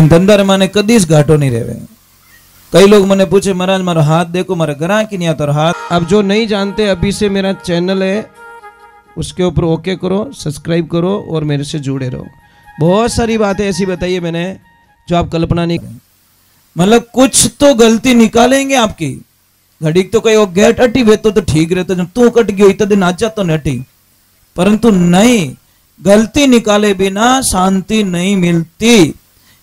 धंधा माने कदी घाटो नहीं रहे। कई लोग मैंने पूछे महाराज मारो हाथ देखो, मारा ग्राह की नहीं आता हाथ। अब जो नहीं जानते अभी से मेरा चैनल है उसके ऊपर ओके करो, सब्सक्राइब करो और मेरे से जुड़े रहो। बहुत सारी बातें ऐसी बताई है मैंने जो आप कल्पना नहीं, मतलब कुछ तो गलती निकालेंगे आपकी। घड़ी तो कहीं गेट अटी वे तो ठीक रहता, जब तू कट गयो इतना दिन आज तो नटी, परंतु नहीं, गलती निकाले बिना शांति नहीं मिलती।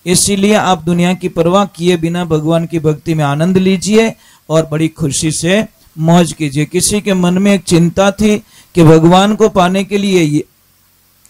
इसीलिए आप दुनिया की परवाह किए बिना भगवान की भक्ति में आनंद लीजिए और बड़ी खुशी से मौज कीजिए। किसी के मन में एक चिंता थी कि भगवान को पाने के लिए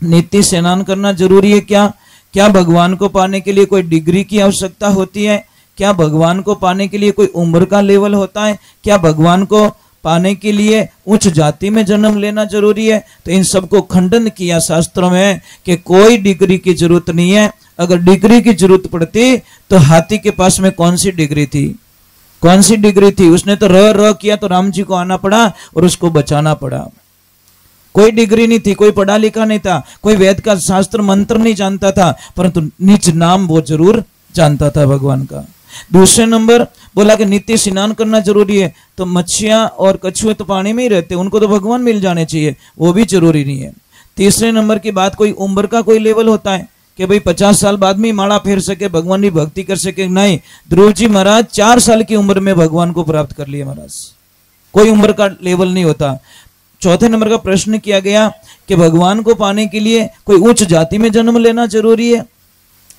नित्य स्नान करना जरूरी है क्या? क्या भगवान को पाने के लिए कोई डिग्री की आवश्यकता होती है? क्या भगवान को पाने के लिए कोई उम्र का लेवल होता है? क्या भगवान को पाने के लिए उच्च जाति में जन्म लेना जरूरी है? तो इन सबको खंडन किया शास्त्रों में कि कोई डिग्री की जरूरत नहीं है। अगर डिग्री की जरूरत पड़ती तो हाथी के पास में कौन सी डिग्री थी? कौन सी डिग्री थी? उसने तो र किया तो राम जी को आना पड़ा और उसको बचाना पड़ा। कोई डिग्री नहीं थी, कोई पढ़ा लिखा नहीं था, कोई वेद का शास्त्र मंत्र नहीं जानता था, परंतु निज नाम वो जरूर जानता था भगवान का। दूसरे नंबर बोला कि नित्य स्नान करना जरूरी है, तो मच्छियां और कछुए तो पानी में ही रहते, उनको तो भगवान मिल जाने चाहिए, वो भी जरूरी नहीं है। तीसरे नंबर की बात, कोई उम्र का कोई लेवल होता है कि भाई 50 साल बाद में माला फेर सके, भगवान की भक्ति कर सके? नहीं, ध्रुव जी महाराज 4 साल की उम्र में भगवान को प्राप्त कर लिए महाराज, कोई उम्र का लेवल नहीं होता। चौथे नंबर का प्रश्न किया गया कि भगवान को पाने के लिए कोई उच्च जाति में जन्म लेना जरूरी है?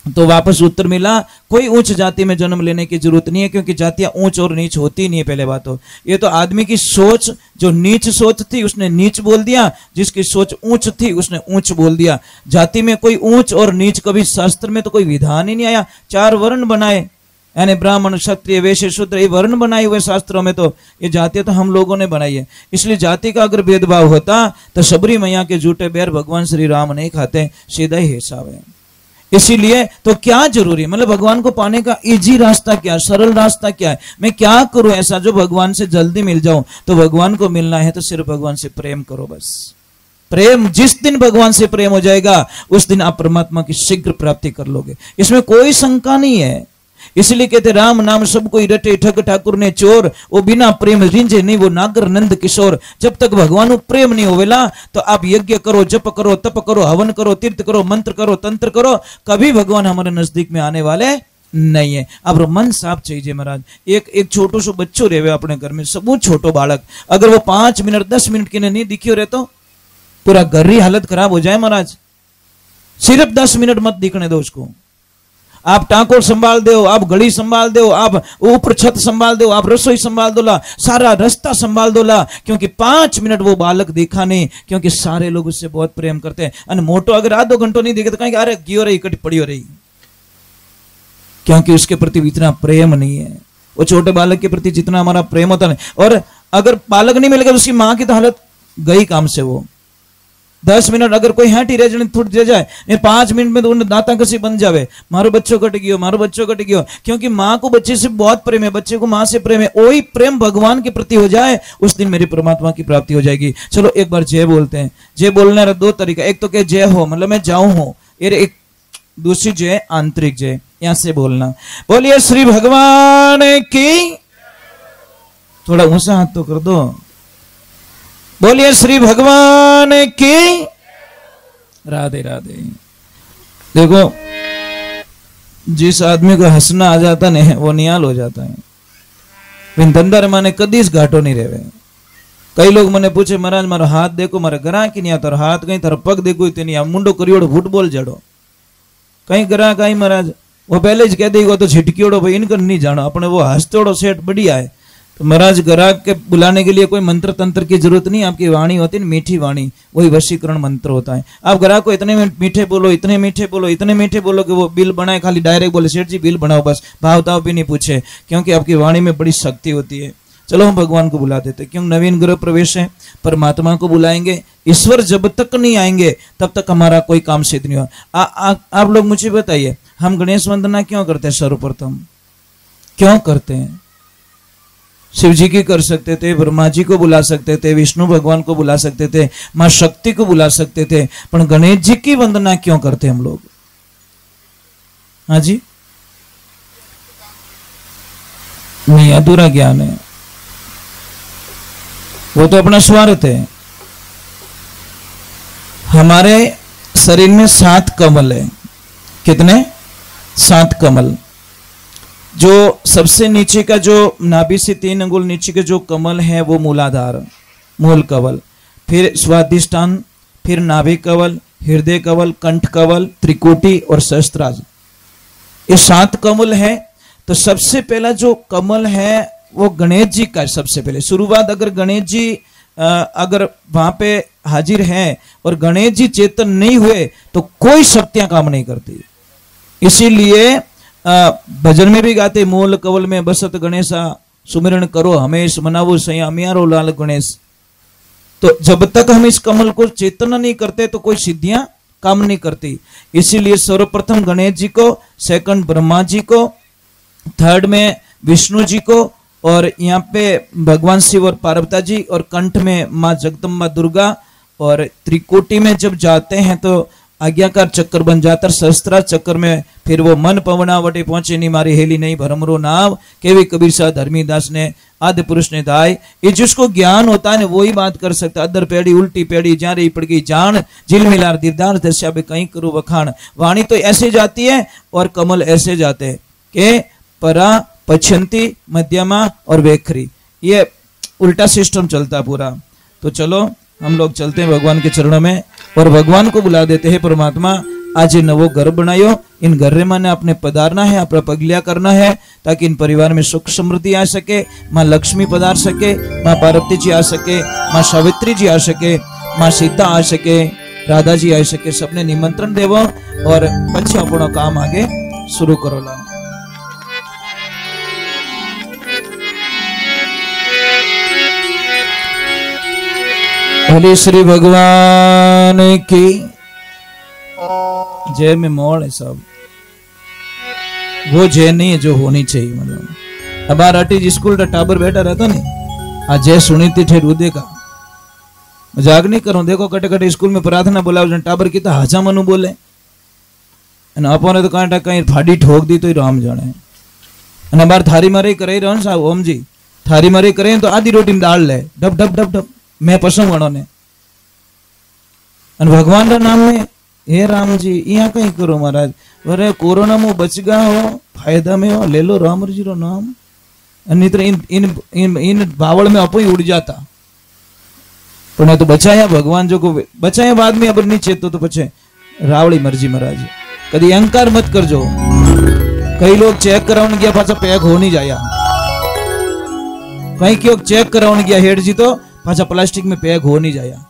तो वापस उत्तर मिला कोई उच्च जाति में जन्म लेने की जरूरत नहीं है, क्योंकि जातियां ऊंच और नीच होती नहीं है। पहले बात तो ये तो आदमी की सोच, जो नीच सोच थी उसने नीच बोल दिया, जिसकी सोच ऊंच थी उसने ऊंच बोल दिया। जाति में कोई ऊंच और नीच कभी शास्त्र में तो कोई विधान ही नहीं आया। 4 वर्ण बनाए, यानी ब्राह्मण क्षत्रिय वैश्य शूद्र, ये वर्ण बनाए हुए शास्त्रों में, तो ये जातियां तो हम लोगों ने बनाई है। इसलिए जाति का अगर भेदभाव होता तो शबरी मैया के झूठे बैर भगवान श्री राम नहीं खाते, सीधा ही हिसाब है। इसीलिए तो क्या जरूरी है, मतलब भगवान को पाने का इजी रास्ता क्या, सरल रास्ता क्या है? मैं क्या करूं ऐसा जो भगवान से जल्दी मिल जाऊं? तो भगवान को मिलना है तो सिर्फ भगवान से प्रेम करो बस। प्रेम, जिस दिन भगवान से प्रेम हो जाएगा उस दिन आप परमात्मा की शीघ्र प्राप्ति कर लोगे, इसमें कोई शंका नहीं है। इसलिए कहते राम नाम सब कोई रटे, ठग ठाकुर ने चोर, वो बिना प्रेम रिंझे नहीं वो नागर नंद किशोर। जब तक भगवान प्रेम नहीं होवेला तो आप यज्ञ करो, जप करो, तप करो, हवन करो, तीर्थ करो, मंत्र करो, तंत्र करो, कभी भगवान हमारे नजदीक में आने वाले नहीं है। अब मन साफ चाहिए महाराज। एक छोटो सो बच्चो रहे अपने घर में, सब छोटो बालक, अगर वो 5 मिनट 10 मिनट के लिए नहीं दिखियो रहे तो पूरा घर ही हालत खराब हो जाए महाराज। सिर्फ 10 मिनट मत दिखने दो उसको। आप टांकों संभाल दो, आप घड़ी संभाल दो, आप ऊपर छत संभाल दो, आप रसोई संभाल दो ला, सारा रास्ता संभाल दो ला, क्योंकि 5 मिनट वो बालक देखा नहीं, क्योंकि सारे लोग उससे बहुत प्रेम करते हैं। और मोटो अगर आधो घंटो नहीं देखे तो कहेंगे अरे गियो रही कटी पड़ी हो रही, क्योंकि उसके प्रति इतना प्रेम नहीं है। वो छोटे बालक के प्रति जितना हमारा प्रेम होता है, और अगर बालक नहीं मिलेगा तो उसकी मां की तो हालत गई काम से। वो 10 मिनट अगर कोई हैटी रह थुट जाए, 5 मिनट में तो उन्हें दांता कसी बन जावे, मारो बच्चों कट गयो, मारो बच्चों कट गयो, क्योंकि माँ को बच्चे से बहुत प्रेम है, बच्चे को माँ से प्रेम है। वही प्रेम भगवान के प्रति हो जाए उस दिन मेरी परमात्मा की प्राप्ति हो जाएगी। चलो एक बार जय बोलते हैं। जय बोलने का 2 तरीका, एक तो क्या जय हो मतलब मैं जाऊं हो, एक दूसरी जय आंतरिक जय, यहां से बोलना, बोलिए श्री भगवान की, थोड़ा ऊंचा हाथ तो कर दो, बोलिए श्री भगवान की, राधे राधे। देखो जिस आदमी को हंसना आ जाता नहीं वो निहाल हो जाता है। धंधा माने कदी घाटो नहीं रहे। कई लोग मैंने पूछे महाराज मारो हाथ देखो, मारे ग्राह की नहीं आता, हाथ कहीं तारो पग देखो इतनी आ, मुंडो करियोड़ो फुटबॉल जड़ो, कहीं ग्राह कहीं महाराज वो पहले ज कह देगा तो छिटकियोड़ो भाई इनका नहीं जानो, अपने वो हंसतोड़ो सेठ बढ़िया है। तो महाराज ग्राहक के बुलाने के लिए कोई मंत्र तंत्र की जरूरत नहीं, आपकी वाणी होती है मीठी वाणी, वही वशीकरण मंत्र होता है। आप ग्राहक को इतने मीठे बोलो, इतने मीठे बोलो, इतने मीठे बोलो कि वो बिल बनाए, खाली डायरेक्ट बोले सेठ जी बिल बनाओ बस, भाव ताव भी नहीं पूछे, क्योंकि आपकी वाणी में बड़ी शक्ति होती है। चलो हम भगवान को बुला देते, क्यों नवीन गृह प्रवेश है, परमात्मा को बुलाएंगे। ईश्वर जब तक नहीं आएंगे तब तक हमारा कोई काम सिद्ध नहीं हुआ। आप लोग मुझे बताइए, हम गणेश वंदना क्यों करते हैं? सर्वप्रथम क्यों करते हैं? शिव जी की कर सकते थे, ब्रह्मा जी को बुला सकते थे, विष्णु भगवान को बुला सकते थे, मां शक्ति को बुला सकते थे, पर गणेश जी की वंदना क्यों करते हम लोग? हाँ जी, अधूरा ज्ञान है, वो तो अपना स्वार्थ है। हमारे शरीर में 7 कमल है। कितने? 7 कमल। जो सबसे नीचे का जो नाभि से 3 अंगुल नीचे के जो कमल है वो मूलाधार, मूल कवल, फिर स्वादिष्ठान, फिर नाभि कवल, हृदय कवल, कंठ कवल, त्रिकोटि और सहस्त्राज। ये 7 कमल है। तो सबसे पहला जो कमल है वो गणेश जी का। सबसे पहले शुरुआत अगर गणेश जी अगर वहां पे हाजिर हैं और गणेश जी चेतन नहीं हुए तो कोई शक्तियां काम नहीं करती। इसीलिए भजन में भी गाते, मूल कवल में बसत गणेशा, सुमिरन करो हमेश, मनावो सैया अमियारो लाल गणेश। तो जब तक हम इस कमल को चेतन नहीं करते तो कोई सिद्धियां काम नहीं करती। इसीलिए सर्वप्रथम गणेश जी को, सेकंड ब्रह्मा जी को, थर्ड में विष्णु जी को, और यहाँ पे भगवान शिव और पार्वती जी, और कंठ में माँ जगदम्बा दुर्गा, और त्रिकोटि में जब जाते हैं तो आज्ञाकार चक्कर बन जाता है। सहस्त्रा चक्कर में फिर वो मन पवना वटे पहुंचे नहीं मारी हेली नहीं भरमरो नाव, केवी कबीर साह धर्मीदास ने आदि पुरुष ने दाय। ये जिसको ज्ञान होता है वो ही बात कर सकता। अदर पेड़ी उल्टी पेड़ी जा रही पड़ गई जान, जिल मिलार दीदार दस्या बे कहीं करूं वखाण। वाणी तो ऐसे जाती है और कमल ऐसे जाते हैं कि परा, पछंती, मध्यमा और वेखरी, ये उल्टा सिस्टम चलता पूरा। तो चलो हम लोग चलते हैं भगवान के चरणों में और भगवान को बुला देते हैं। परमात्मा आज ये नवो घर बनायो, इन घर में माने अपने पधारना है, अपना पगलिया करना है, ताकि इन परिवार में सुख समृद्धि आ सके, माँ लक्ष्मी पधार सके, माँ पार्वती जी आ सके, माँ सावित्री जी आ सके, माँ सीता आ सके, राधा जी आ सके। सबने निमंत्रण देवो और पछी अपनो काम आगे शुरू करो ला। भले श्री भगवान की जय। में मोड़ है सब, वो जय नहीं है जो होनी चाहिए। मतलब अब आरटी स्कूल का टाबर बैठा रहता नहीं, आज जय सुनी थी ठेर उदे का मजाक नहीं करो। देखो कटे कटे स्कूल में प्रार्थना बोला टाबर की तो हाजा मनु बोले, अपने तो कांटा कहीं फाड़ी ठोक दी तो राम जाने। बार थारी मारे करे रहो साहब ओम जी, थारी मारे करे तो आधी रोटी में दाल ले, डब डब डब डब मैं पसंद गणो ने। भगवान का नाम में हे राम जी यहाँ कहीं करो महाराज, अरे कोरोना में बच गया हो, फायदा में हो, ले लो राम जी रो नाम। नहीं तो इन इन इन इन बावड़ में अपो ही उड़ जाता। पर तो बचाया भगवान जो को बचाया बाद में, अब नहीं चेतो तो पछे रावड़ी मर्जी महाराज। कभी अहंकार मत कर जो। कई लोग चेक कराने गया पाचा पैक हो नहीं जाया, कहीं क्यों चेक कराने गया हेड जी तो पाचा प्लास्टिक में पैक हो नहीं जाया।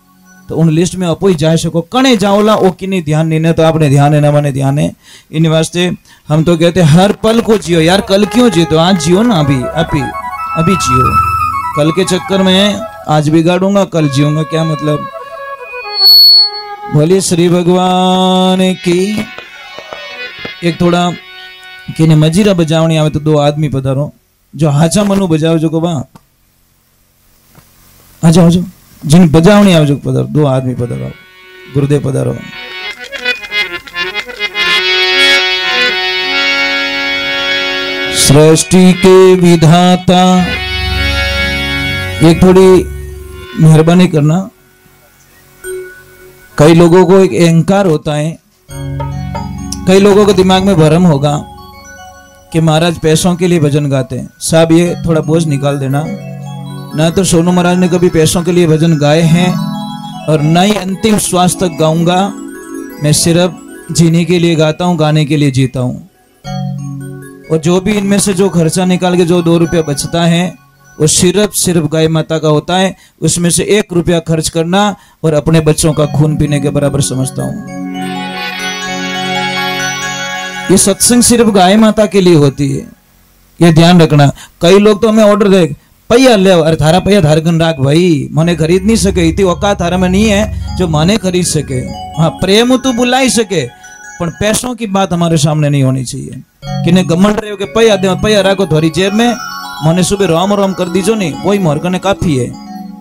तो उन लिस्ट में अपो ही जा सको, कणे जाओला ओ कि नहीं ध्यान नहीं, तो आपने ध्यान है ना मैंने ध्यान है। इन वास्ते हम तो कहते हैं हर पल को जियो यार, कल क्यों जियो, तो आज जियो ना, अभी जियो। कल के चक्कर में आज बिगाड़ूंगा कल जियूंगा, क्या मतलब। भले श्री भगवान की। एक थोड़ा किने मजीरा बजावनी आवे तो 2 आदमी पधारो, जो हाचा मनु बजाओ जो को बा आ जाओ, जिन बजावनी आवे जो पधारो, 2 आदमी पधारो, गुरुदेव पधारो। सृष्टि के विधाता, एक थोड़ी मेहरबानी करना। कई लोगों को एक अहंकार होता है, कई लोगों के दिमाग में भ्रम होगा कि महाराज पैसों के लिए भजन गाते हैं। साहब ये थोड़ा बोझ निकाल देना, ना तो सोनू महाराज ने कभी पैसों के लिए भजन गाए हैं और ना ही अंतिम श्वास तक गाऊंगा। मैं सिर्फ जीने के लिए गाता हूँ, गाने के लिए जीता हूँ। और जो भी इनमें से जो खर्चा निकाल के जो 2 रुपया बचता है वो सिर्फ गाय माता का होता है। उसमें से 1 रुपया खर्च करना और अपने बच्चों का खून पीने के बराबर समझता हूँ। ये सत्संग सिर्फ गाय माता के लिए होती है, ये ध्यान रखना। कई लोग तो हमें ऑर्डर दे पैया ले, अरे थारा पैया धारगन राख भाई, मने खरीद नहीं सके, इतनी औकात थारा में नहीं है जो माने खरीद सके। हाँ प्रेम तो बुला ही सके, पर पैसों की बात हमारे सामने नहीं होनी चाहिए। किने घमंड रहे हो कि पैया दे, पैया राखो थोड़ी जेब में, मने सुबह राम राम कर दीजो नहीं, वही मोर कने काफी है।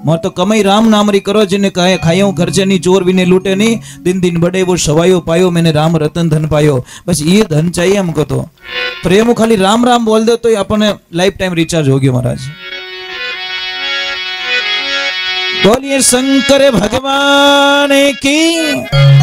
मोर तो कमाई राम नाम री करो, जिन्हें कहे खाइयो खर्चे नहीं, चोर भी नहीं लूटे नहीं, दिन दिन बड़े वो सवायो पायो, मैंने राम रतन धन पायो। बस ये धन चाहिए हमको। तो प्रेम खाली राम राम बोल दे तो अपने लाइफ टाइम रिचार्ज होगी महाराज। बोलिए शंकर भगवान की।